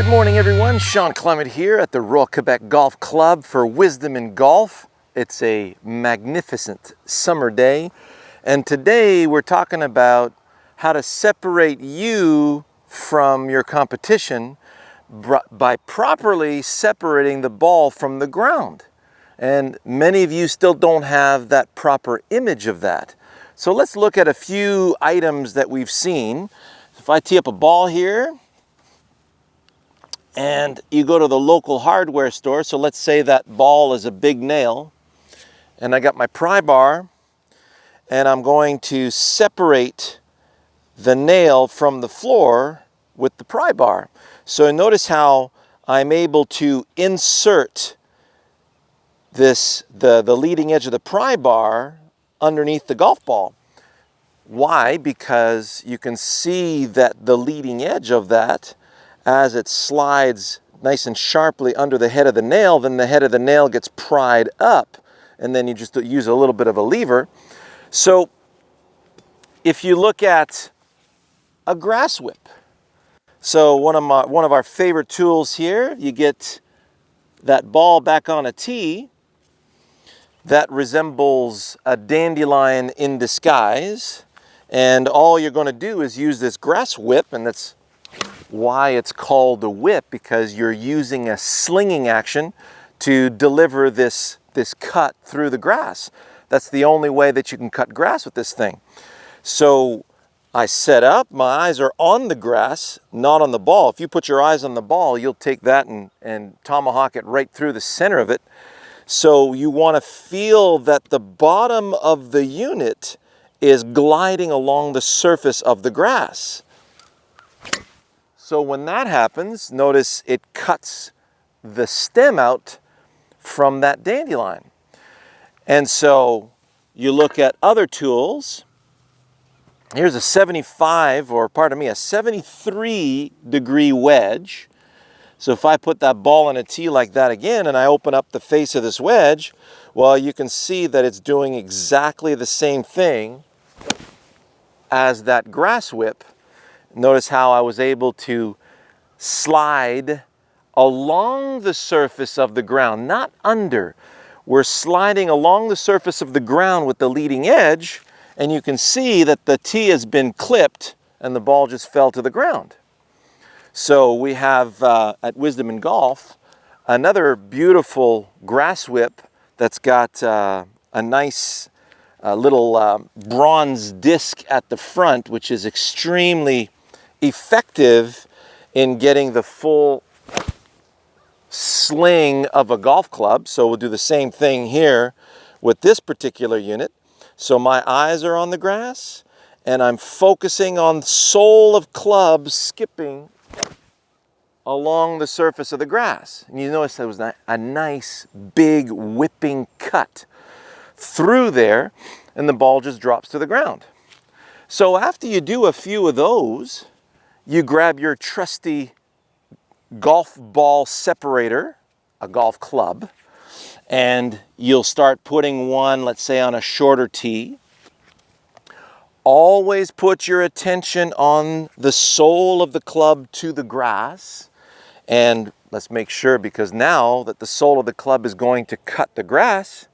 Good morning everyone, Shawn Clement here at the Royal Quebec Golf Club for Wisdom in Golf. It's a magnificent summer day, and today we're talking about how to separate you from your competition by properly separating the ball from the ground. And many of you still don't have that proper image of that. So let's look at a few items that we've seen. If I tee up a ball here, and you go to the local hardware store, so let's say that ball is a big nail, and I got my pry bar, and I'm going to separate the nail from the floor with the pry bar. So notice how I'm able to insert the leading edge of the pry bar underneath the golf ball. Why? Because you can see that the leading edge of that, as it slides nice and sharply under the head of the nail, then the head of the nail gets pried up, and then you just use a little bit of a lever. So if you look at a grass whip, so one of our favorite tools here, you get that ball back on a tee that resembles a dandelion in disguise, and all you're going to do is use this grass whip, and that's why it's called a whip, because you're using a slinging action to deliver this cut through the grass. That's the only way that you can cut grass with this thing. So I set up, my eyes are on the grass, not on the ball. If you put your eyes on the ball, you'll take that and tomahawk it right through the center of it. So you want to feel that the bottom of the unit is gliding along the surface of the grass. So when that happens, notice it cuts the stem out from that dandelion. And so you look at other tools. Here's a 73-degree wedge. So if I put that ball in a tee like that again, and I open up the face of this wedge, well, you can see that it's doing exactly the same thing as that grass whip. Notice how I was able to slide along the surface of the ground, not under. We're sliding along the surface of the ground with the leading edge, and you can see that the tee has been clipped and the ball just fell to the ground. So we have at Wisdom in Golf another beautiful grass whip that's got a nice little bronze disc at the front, which is extremely effective in getting the full sling of a golf club. So we'll do the same thing here with this particular unit. So my eyes are on the grass, and I'm focusing on sole of club skipping along the surface of the grass. And you notice there was a nice big whipping cut through there, and the ball just drops to the ground. So after you do a few of those, you grab your trusty golf ball separator, a golf club, and you'll start putting one, let's say, on a shorter tee. Always put your attention on the sole of the club to the grass. And let's make sure, because now that the sole of the club is going to cut the grass,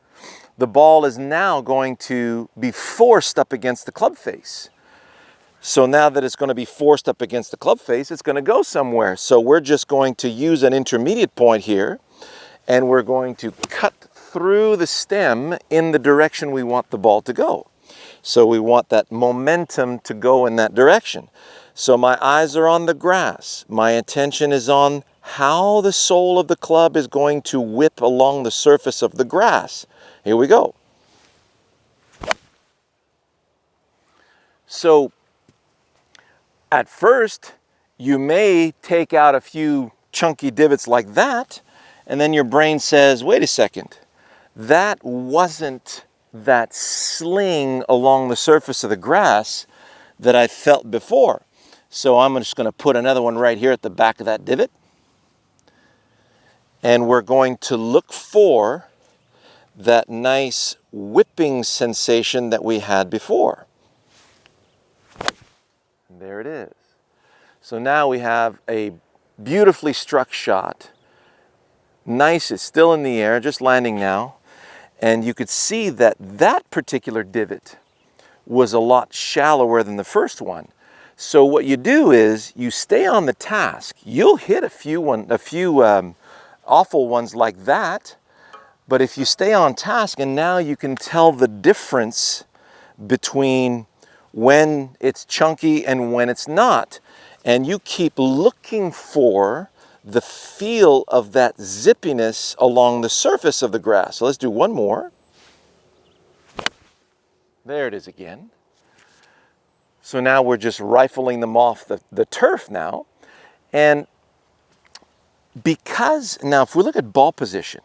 the ball is now going to be forced up against the club face. So now that it's going to be forced up against the club face, it's going to go somewhere. So we're just going to use an intermediate point here, and we're going to cut through the stem in the direction we want the ball to go. So we want that momentum to go in that direction. So my eyes are on the grass. My attention is on how the sole of the club is going to whip along the surface of the grass. Here we go. So at first, you may take out a few chunky divots like that, and then your brain says, wait a second, that wasn't that sling along the surface of the grass that I felt before. So I'm just going to put another one right here at the back of that divot, and we're going to look for that nice whipping sensation that we had before. There it is. So now we have a beautifully struck shot. Nice, it's still in the air, just landing now. And you could see that that particular divot was a lot shallower than the first one. So what you do is you stay on the task. You'll hit a few awful ones like that, but if you stay on task, and now you can tell the difference between when it's chunky and when it's not. And you keep looking for the feel of that zippiness along the surface of the grass. So let's do one more. There it is again. So now we're just rifling them off the turf now. And because, now if we look at ball position,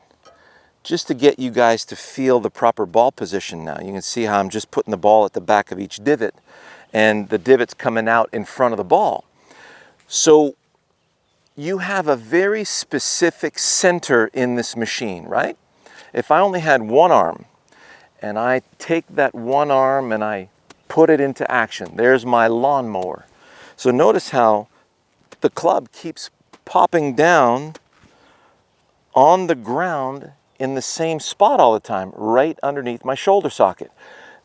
just to get you guys to feel the proper ball position now, you can see how I'm just putting the ball at the back of each divot, and the divot's coming out in front of the ball. So you have a very specific center in this machine, right? If I only had one arm, and I take that one arm and I put it into action, there's my lawnmower. So notice how the club keeps popping down on the ground in the same spot all the time, right underneath my shoulder socket.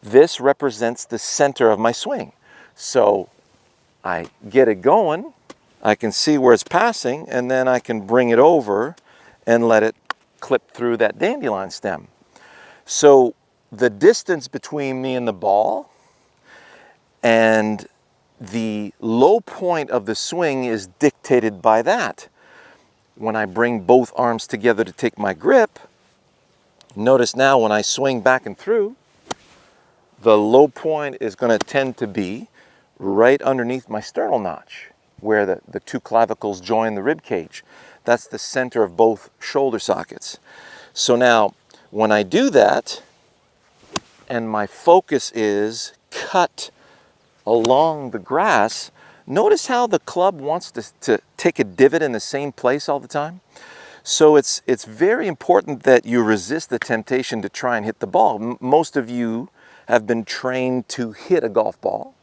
This represents the center of my swing. So I get it going, I can see where it's passing, and then I can bring it over and let it clip through that dandelion stem. So the distance between me and the ball and the low point of the swing is dictated by that. When I bring both arms together to take my grip, notice now when I swing back and through, the low point is going to tend to be right underneath my sternal notch, where the two clavicles join the rib cage. That's the center of both shoulder sockets. So now, when I do that, and my focus is cut along the grass, notice how the club wants to take a divot in the same place all the time? So it's very important that you resist the temptation to try and hit the ball. Most of you have been trained to hit a golf ball,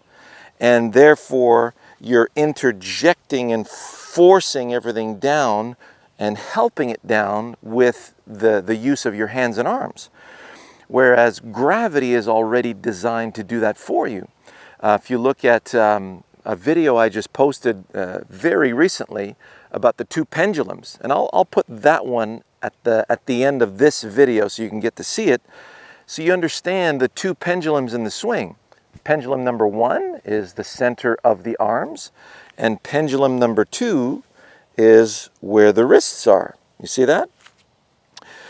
and therefore you're interjecting and forcing everything down and helping it down with the use of your hands and arms. Whereas gravity is already designed to do that for you. If you look at a video I just posted very recently about the two pendulums, and I'll put that one at the end of this video so you can get to see it, so you understand the two pendulums in the swing. Pendulum number one is the center of the arms, and pendulum number two is where the wrists are. You see that?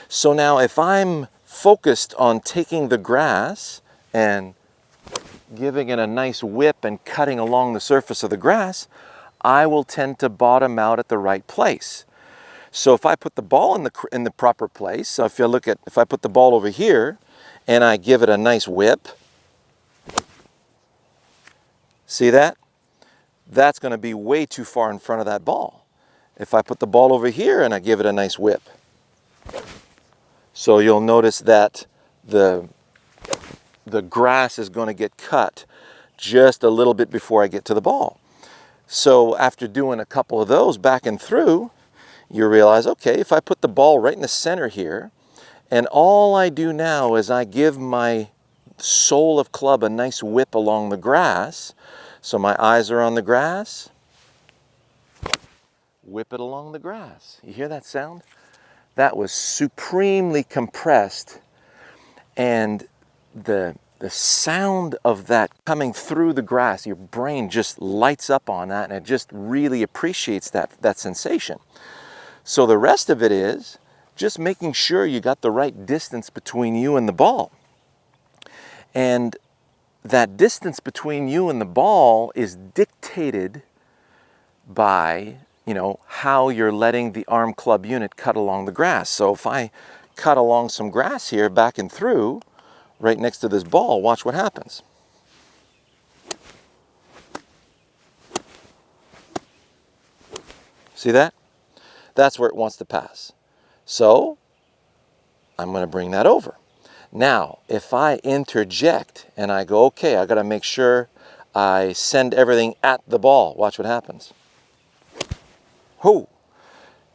So now if I'm focused on taking the grass and giving it a nice whip and cutting along the surface of the grass, I will tend to bottom out at the right place. So if I put the ball in the proper place, so if I put the ball over here and I give it a nice whip, see that? That's going to be way too far in front of that ball. If I put the ball over here and I give it a nice whip, so you'll notice that the grass is going to get cut just a little bit before I get to the ball. So after doing a couple of those back and through, you realize, okay, if I put the ball right in the center here, and all I do now is I give my sole of club a nice whip along the grass, so my eyes are on the grass, whip it along the grass. You hear that sound? That was supremely compressed, and the sound of that coming through the grass, your brain just lights up on that, and it just really appreciates that sensation. So the rest of it is just making sure you got the right distance between you and the ball. And that distance between you and the ball is dictated by, how you're letting the arm club unit cut along the grass. So if I cut along some grass here, back and through, right next to this ball, watch what happens. See that? That's where it wants to pass. So I'm going to bring that over. Now, if I interject and I go, okay, I got to make sure I send everything at the ball, watch what happens. Whoo!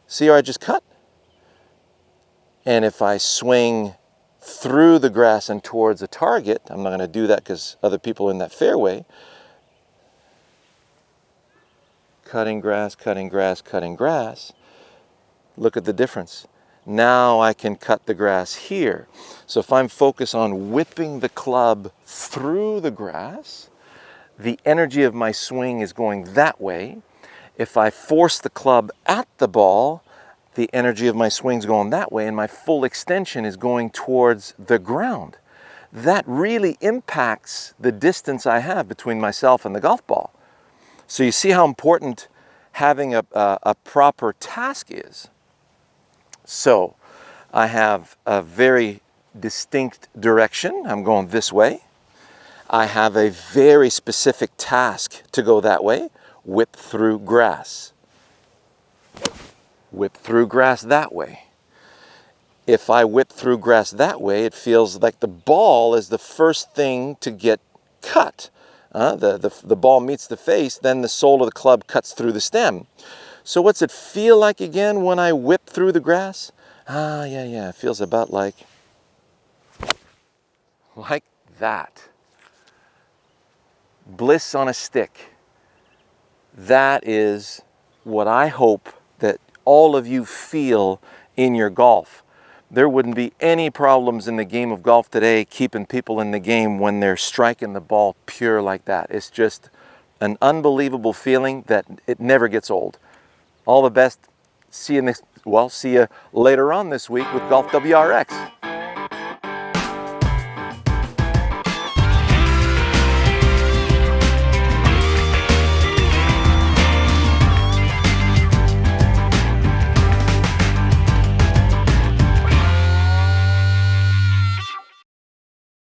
See how I just cut? And if I swing through the grass and towards a target, I'm not going to do that because other people are in that fairway. Cutting grass, cutting grass, cutting grass. Look at the difference. Now I can cut the grass here. So if I'm focused on whipping the club through the grass, the energy of my swing is going that way. If I force the club at the ball, the energy of my swing is going that way, and my full extension is going towards the ground. That really impacts the distance I have between myself and the golf ball. So you see how important having a proper task is. So I have a very distinct direction. I'm going this way. I have a very specific task to go that way. Whip through grass. Whip through grass that way. If I whip through grass that way, it feels like the ball is the first thing to get cut. The ball meets the face, then the sole of the club cuts through the stem. So what's it feel like again when I whip through the grass? Yeah, it feels about like that. Bliss on a stick. That is what I hope that all of you feel in your golf. There wouldn't be any problems in the game of golf today keeping people in the game when they're striking the ball pure like that. It's just an unbelievable feeling that it never gets old. All the best. See you later on this week with Golf WRX.